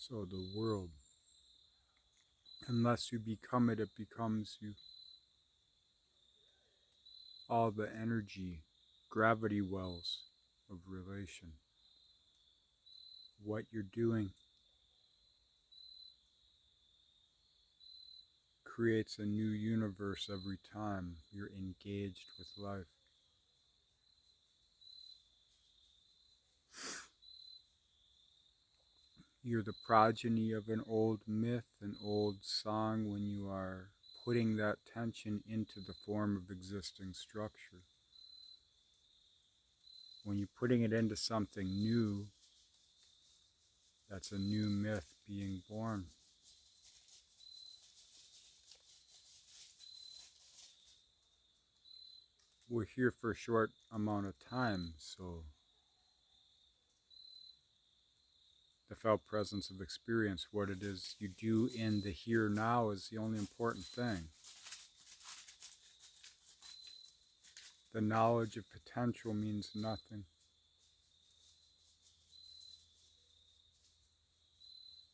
So the world, unless you become it, it becomes you. All the energy, gravity wells of relation. What you're doing creates a new universe every time you're engaged with life. You're the progeny of an old myth, an old song when you are putting that tension into the form of existing structure. When you're putting it into something new, that's a new myth being born. We're here for a short amount of time, so the felt presence of experience, what it is you do in the here now, is the only important thing. The knowledge of potential means nothing.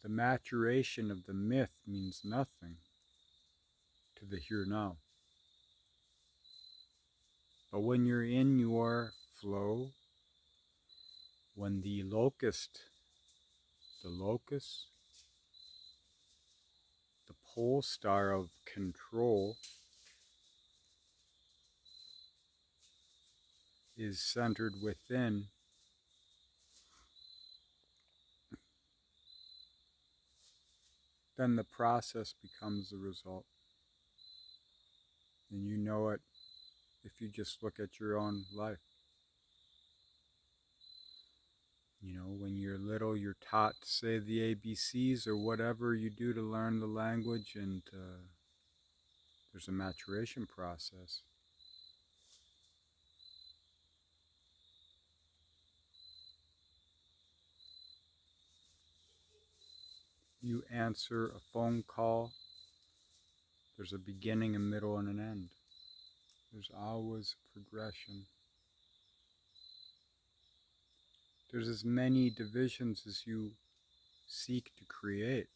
The maturation of the myth means nothing to the here now. But when you're in your flow, when the locust, the pole star of control, is centered within, then the process becomes the result. And you know it if you just look at your own life. You know, when you're little, you're taught to say the ABCs or whatever you do to learn the language, and there's a maturation process. You answer a phone call, there's a beginning, a middle, and an end. There's always progression. There's as many divisions as you seek to create.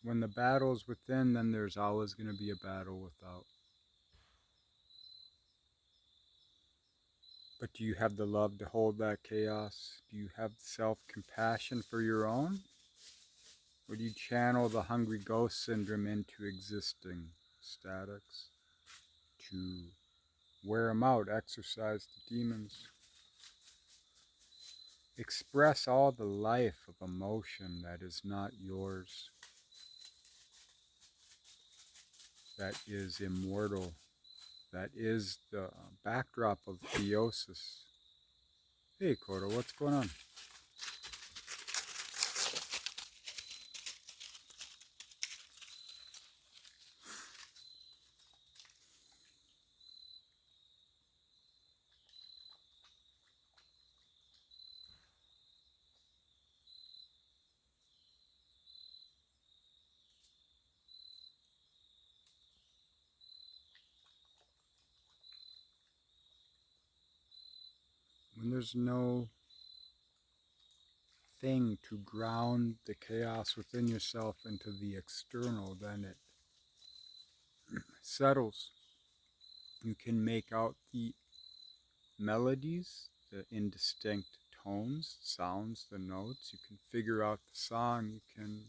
When the battle's within, then there's always going to be a battle without. But do you have the love to hold that chaos? Do you have self-compassion for your own? Or do you channel the hungry ghost syndrome into existing statics to wear them out, exercise the demons? Express all the life of emotion that is not yours, that is immortal, that is the backdrop of theosis. Hey, Kodo, what's going on? When there's no thing to ground the chaos within yourself into the external, then it settles. You can make out the melodies, the indistinct tones, sounds, the notes. You can figure out the song. You can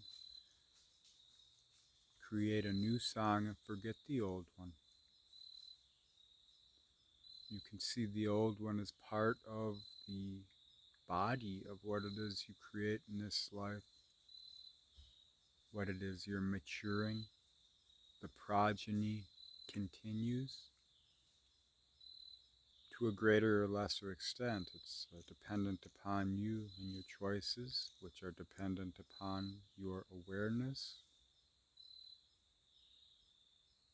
create a new song and forget the old one. You can see the old one as part of the body of what it is you create in this life, what it is you're maturing. The progeny continues to a greater or lesser extent. It's dependent upon you and your choices, which are dependent upon your awareness.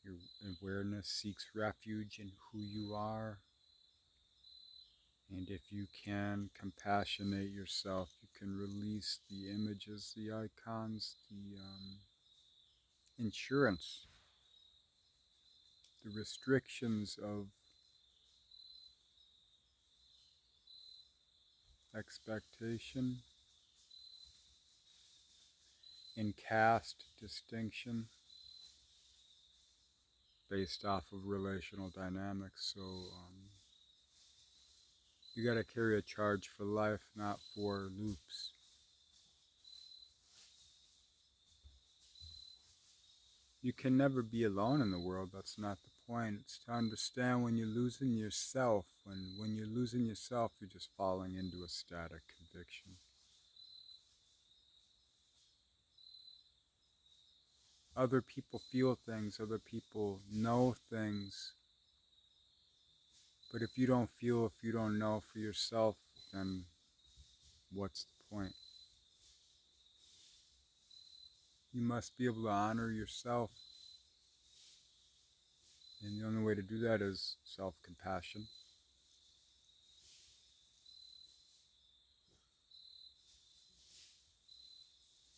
Your awareness seeks refuge in who you are. And if you can compassionate yourself, you can release the images, the icons, the insurance, the restrictions of expectation, in caste distinction based off of relational dynamics. So you got to carry a charge for life, not for loops. You can never be alone in the world. That's not the point. It's to understand when you're losing yourself. When you're losing yourself, you're just falling into a static conviction. Other people feel things, other people know things. But if you don't feel, if you don't know for yourself, then what's the point? You must be able to honor yourself. And the only way to do that is self-compassion.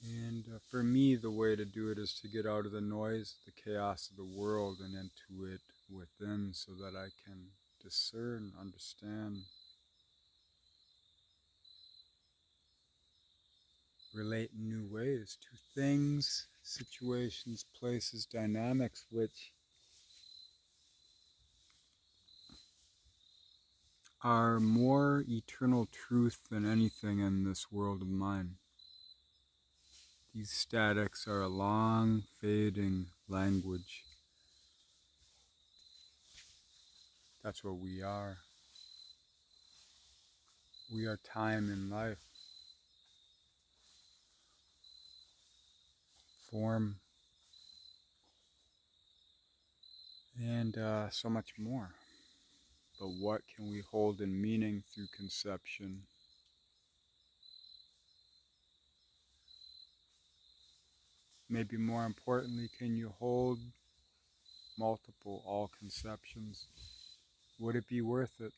And for me, the way to do it is to get out of the noise, the chaos of the world, and into it within, so that I can discern, understand, relate in new ways to things, situations, places, dynamics, which are more eternal truth than anything in this world of mine. These statics are a long, fading language. That's what we are. We are time in life, form, and so much more. But what can we hold in meaning through conception? Maybe more importantly, can you hold multiple, all conceptions? Would it be worth it?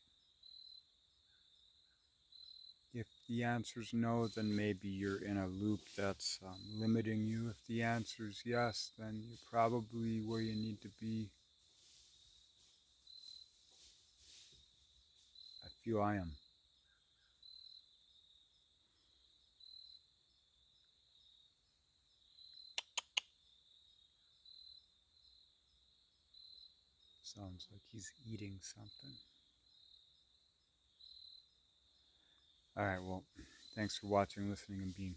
If the answer is no, then maybe you're in a loop that's limiting you. If the answer is yes, then you're probably where you need to be. I feel I am. Sounds like he's eating something. All right, well, thanks for watching, listening, and being.